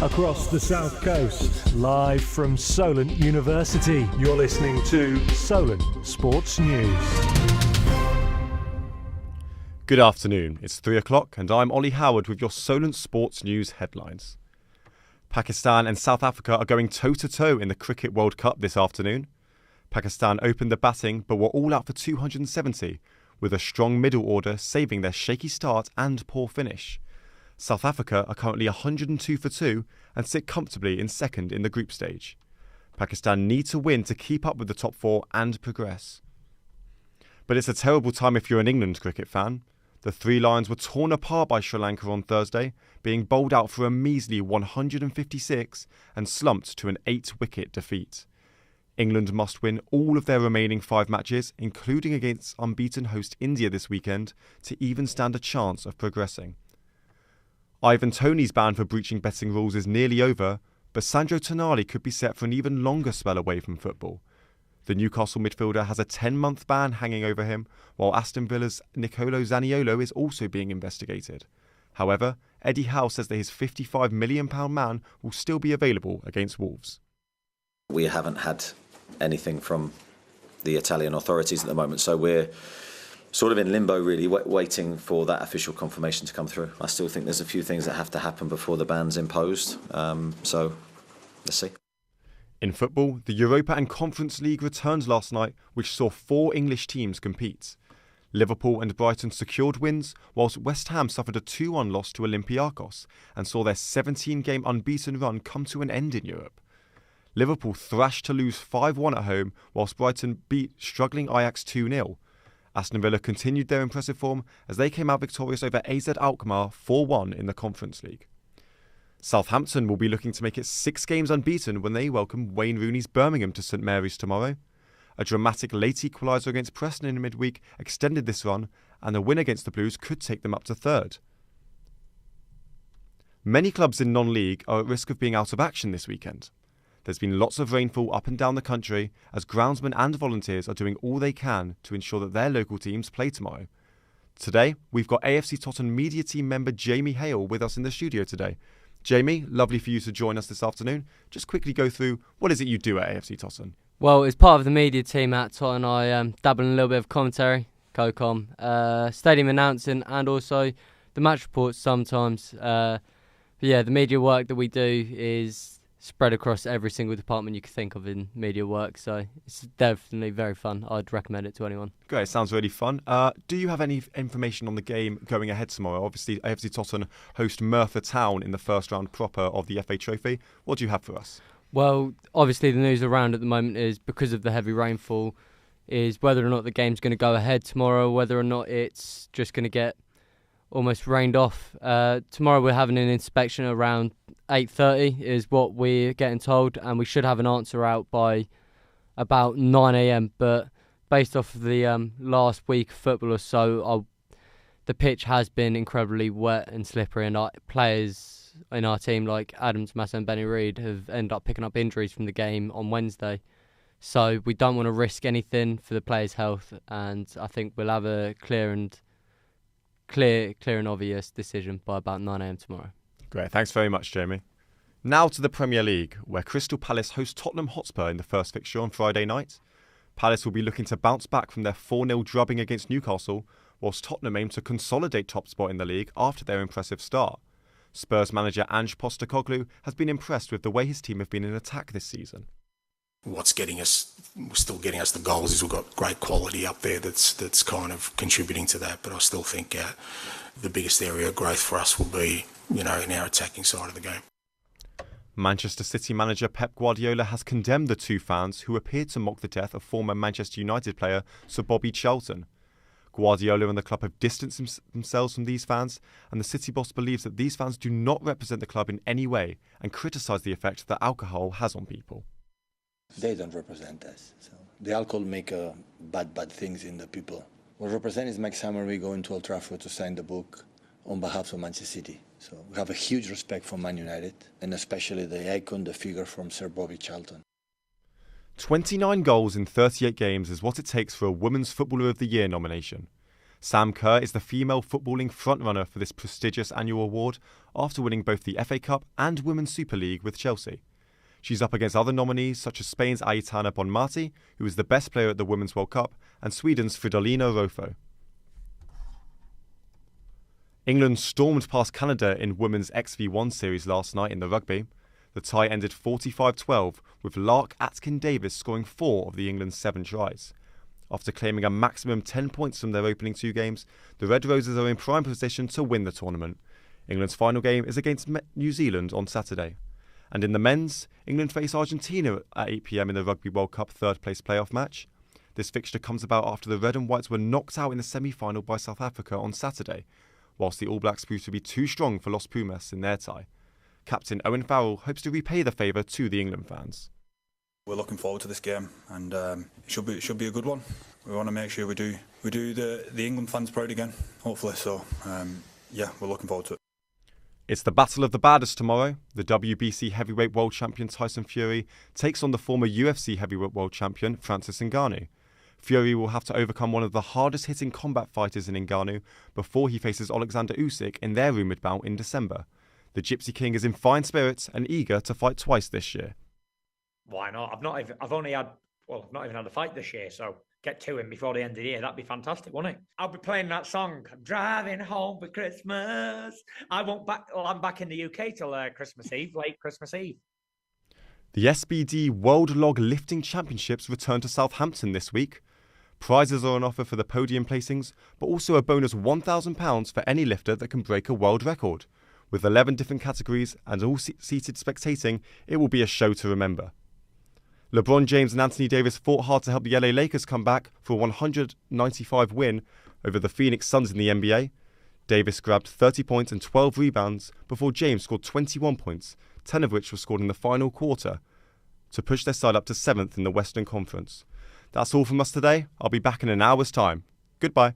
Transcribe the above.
Across the South Coast, live from Solent University, you're listening to Solent Sports News. Good afternoon, it's 3 o'clock and I'm Ollie Howard with your Solent Sports News headlines. Pakistan and South Africa are going toe-to-toe in the Cricket World Cup this afternoon. Pakistan opened the batting but were all out for 270, with a strong middle order saving their shaky start and poor finish. South Africa are currently 102 for 2 and sit comfortably in second in the group stage. Pakistan need to win to keep up with the top four and progress. But it's a terrible time if you're an England cricket fan. The Three Lions were torn apart by Sri Lanka on Thursday, being bowled out for a measly 156 and slumped to an 8-wicket defeat. England must win all of their remaining 5 matches, including against unbeaten host India this weekend, to even stand a chance of progressing. Ivan Toney's ban for breaching betting rules is nearly over, but Sandro Tonali could be set for an even longer spell away from football. The Newcastle midfielder has a 10-month ban hanging over him, while Aston Villa's Nicolo Zaniolo is also being investigated. However, Eddie Howe says that his £55 million man will still be available against Wolves. We haven't had anything from the Italian authorities at the moment, so we're sort of in limbo really, waiting for that official confirmation to come through. I still think there's a few things that have to happen before the ban's imposed, so let's see. In football, the Europa and Conference League returned last night, which saw 4 English teams compete. Liverpool and Brighton secured wins, whilst West Ham suffered a 2-1 loss to Olympiacos and saw their 17-game unbeaten run come to an end in Europe. Liverpool thrashed Toulouse 5-1 at home, whilst Brighton beat struggling Ajax 2-0. Aston Villa continued their impressive form as they came out victorious over AZ Alkmaar 4-1 in the Conference League. Southampton will be looking to make it 6 games unbeaten when they welcome Wayne Rooney's Birmingham to St Mary's tomorrow. A dramatic late equaliser against Preston in midweek extended this run, and a win against the Blues could take them up to 3rd. Many clubs in non-league are at risk of being out of action this weekend. There's been lots of rainfall up and down the country as groundsmen and volunteers are doing all they can to ensure that their local teams play tomorrow. Today, we've got AFC Tottenham media team member Jamie Hale with us in the studio today. Jamie, lovely for you to join us this afternoon. Just quickly go through, what is it you do at AFC Tottenham? Well, as part of the media team at Tottenham, I dabble in a little bit of commentary, co-com, stadium announcing and also the match reports sometimes. But yeah, the media work that we do is spread across every single department you could think of in media work, so it's definitely very fun. I'd recommend it to anyone. Great, sounds really fun. Do you have any information on the game going ahead tomorrow? Obviously, AFC Tottenham host Merthyr Town in the first round proper of the FA Trophy. What do you have for us? Well, obviously the news around at the moment is, because of the heavy rainfall, is whether or not the game's going to go ahead tomorrow, whether or not it's just going to get almost rained off. Tomorrow we're having an inspection around 8:30 is what we're getting told, and we should have an answer out by about 9 a.m. But based off of the last week of football or so, the pitch has been incredibly wet and slippery, and our players in our team like Adam Tommaso and Benny Reid have ended up picking up injuries from the game on Wednesday. So we don't want to risk anything for the players' health, and I think we'll have a clear and obvious decision by about 9 a.m. tomorrow. Great, thanks very much, Jamie. Now to the Premier League, where Crystal Palace host Tottenham Hotspur in the first fixture on Friday night. Palace will be looking to bounce back from their 4-0 drubbing against Newcastle, whilst Tottenham aim to consolidate top spot in the league after their impressive start. Spurs manager Ange Postecoglou has been impressed with the way his team have been in attack this season. What's still getting us the goals is we've got great quality up there that's kind of contributing to that. But I still think the biggest area of growth for us will be, in our attacking side of the game. Manchester City manager Pep Guardiola has condemned the 2 fans who appeared to mock the death of former Manchester United player Sir Bobby Charlton. Guardiola and the club have distanced themselves from these fans, and the City boss believes that these fans do not represent the club in any way and criticise the effect that alcohol has on people. They don't represent us. So the alcohol make bad things in the people. What represent is Mike Summerby going to Old Trafford to sign the book on behalf of Manchester City. So we have a huge respect for Man United, and especially the icon, the figure from Sir Bobby Charlton. 29 goals in 38 games is what it takes for a Women's Footballer of the Year nomination. Sam Kerr is the female footballing frontrunner for this prestigious annual award after winning both the FA Cup and Women's Super League with Chelsea. She's up against other nominees such as Spain's Aitana Bonmati, who was the best player at the Women's World Cup, and Sweden's Fridolina Rofo. England stormed past Canada in Women's XV1 series last night in the rugby. The tie ended 45-12, with Lark Atkin-Davis scoring 4 of the England's 7 tries. After claiming a maximum 10 points from their opening 2 games, the Red Roses are in prime position to win the tournament. England's final game is against New Zealand on Saturday. And in the men's, England face Argentina at 8 p.m. in the Rugby World Cup third-place playoff match. This fixture comes about after the Red and Whites were knocked out in the semi-final by South Africa on Saturday, whilst the All Blacks proved to be too strong for Los Pumas in their tie. Captain Owen Farrell hopes to repay the favour to the England fans. We're looking forward to this game, and it should be a good one. We want to make sure we do the England fans proud again, hopefully. So we're looking forward to it. It's the battle of the baddest tomorrow. The WBC heavyweight world champion Tyson Fury takes on the former UFC heavyweight world champion Francis Ngannou. Fury will have to overcome one of the hardest hitting combat fighters in Ngannou before he faces Alexander Usyk in their rumoured bout in December. The Gypsy King is in fine spirits and eager to fight twice this year. Why not? I've not even had a fight this year, so get to him before the end of the year. That'd be fantastic, wouldn't it? I'll be playing that song, I'm driving home for Christmas. I'm back in the UK till Christmas Eve, late Christmas Eve. The SBD World Log Lifting Championships return to Southampton this week. Prizes are on offer for the podium placings, but also a bonus £1,000 for any lifter that can break a world record. With 11 different categories and all seated spectating, it will be a show to remember. LeBron James and Anthony Davis fought hard to help the LA Lakers come back for a 195 win over the Phoenix Suns in the NBA. Davis grabbed 30 points and 12 rebounds before James scored 21 points, 10 of which were scored in the final quarter, to push their side up to 7th in the Western Conference. That's all from us today. I'll be back in an hour's time. Goodbye.